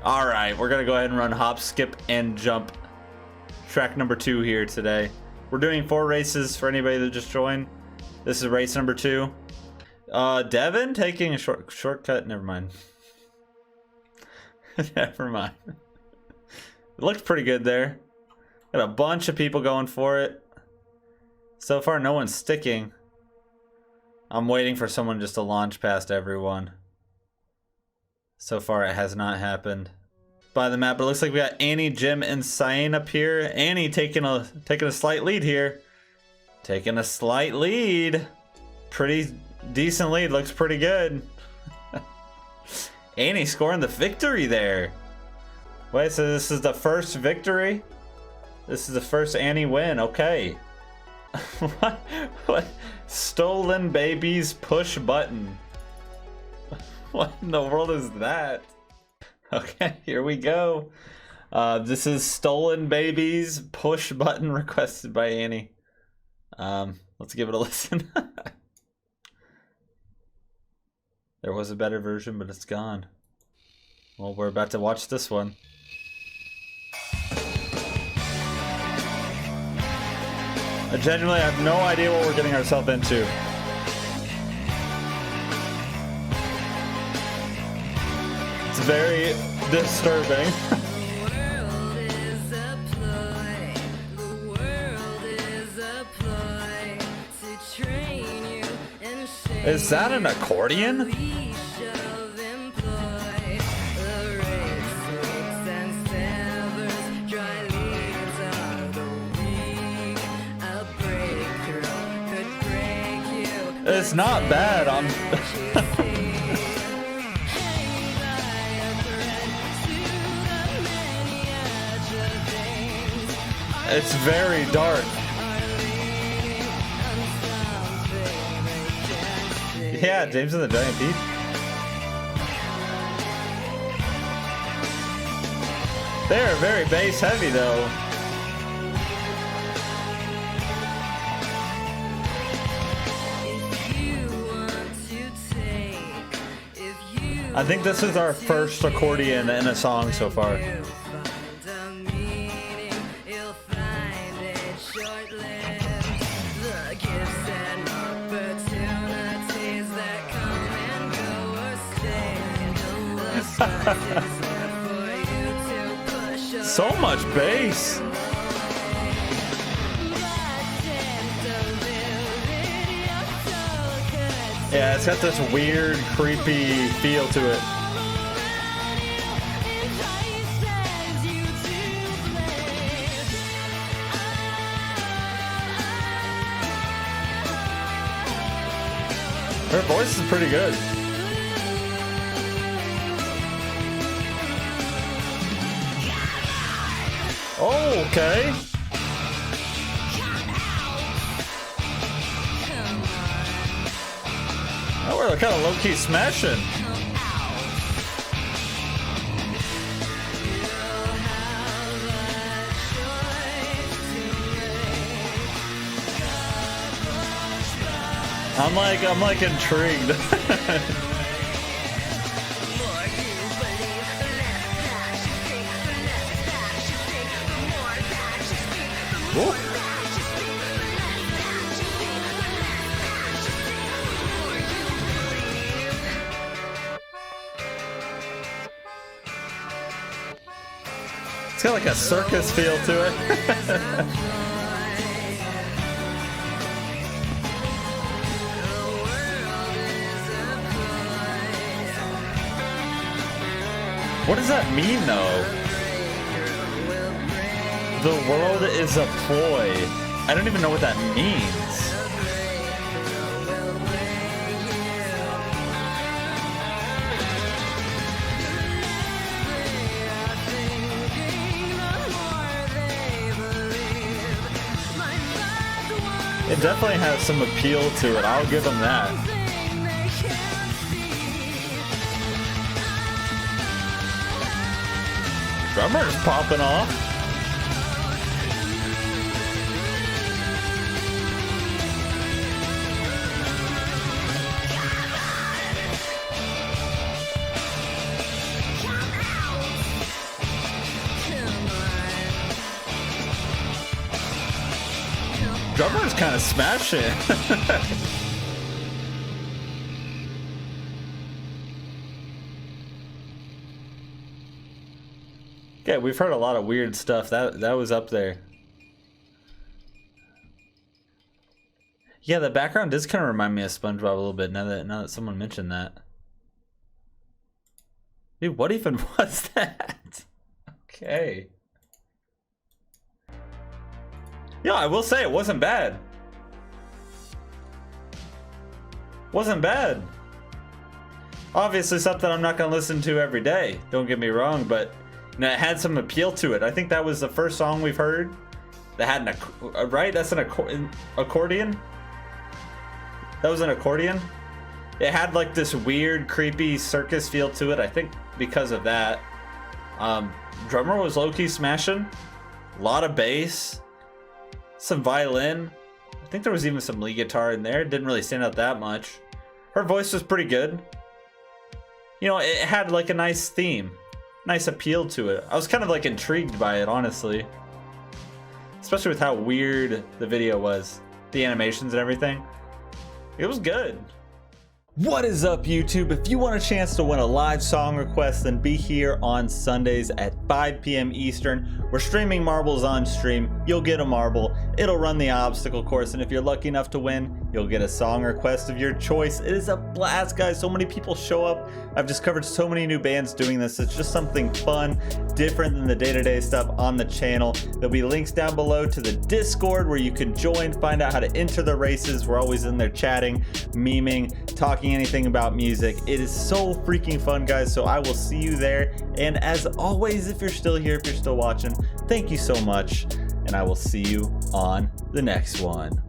All right, we're gonna go ahead and run hop, skip, and jump. Track number 2 here today. We're doing 4 races for anybody that just joined. This is race number 2. Devin taking a shortcut. Never mind. Never mind. It looked pretty good there. Got a bunch of people going for it. So far, no one's sticking. I'm waiting for someone just to launch past everyone. So far, it has not happened. By the map, but it looks like we got Annie, Jim, and Cyan up here. Annie taking a slight lead here. Taking a slight lead. Pretty decent lead. Looks pretty good. Annie scoring the victory there. Wait, so this is the first victory? This is the first Annie win. Okay. What? Stolen Babies push button. What in the world is that? Okay, here we go. This is Stolen Babies push button requested by Annie. Let's give it a listen. There was a better version, but it's gone. Well, we're about to watch this one. I genuinely have no idea what we're getting ourselves into. It's very disturbing. Is that an accordion? It's not bad. It's very dark. Yeah, James and the Giant Peach. They're very bass heavy though. I think this is our first accordion in a song so far. So much bass. Yeah, it's got this weird, creepy feel to it. Her voice is pretty good. Oh, okay. Oh, we're kind of low-key smashing. I'm like intrigued. Ooh. It's got like a circus feel to it. What does that mean though? The world is a ploy. I don't even know what that means. It definitely has some appeal to it. I'll give them that. Drummer's popping off. Drummer's kind of smashing. Okay, we've heard a lot of weird stuff. That was up there. Yeah, the background does kind of remind me of SpongeBob a little bit now that someone mentioned that. Dude, what even was that? Okay. Yeah, I will say it wasn't bad. Wasn't bad. Obviously something I'm not going to listen to every day. Don't get me wrong, but you know, it had some appeal to it. I think that was the first song we've heard that had an right? That's an accordion? That was an accordion? It had like this weird, creepy circus feel to it. I think because of that. Drummer was low-key smashing. A lot of bass. Some violin. I think there was even some lead guitar in there. It didn't really stand out that much. Her voice was pretty good. You know, it had like a nice theme. Nice appeal to it. I was kind of like intrigued by it, honestly. Especially with how weird the video was. The animations and everything. It was good. What is up, YouTube? If you want a chance to win a live song request, then be here on Sundays at 5 p.m. Eastern. We're streaming marbles on stream. You'll get a marble. It'll run the obstacle course, and if you're lucky enough to win, you'll get a song request of your choice. It is a blast, guys. So many people show up. I've discovered so many new bands doing this. It's just something fun, different than the day-to-day stuff on the channel. There'll be links down below to the Discord where you can join, find out how to enter the races. We're always in there chatting, memeing, talking anything about music. It is so freaking fun, guys. So I will see you there. And as always, if you're still here, if you're still watching, thank you so much. And I will see you on the next one.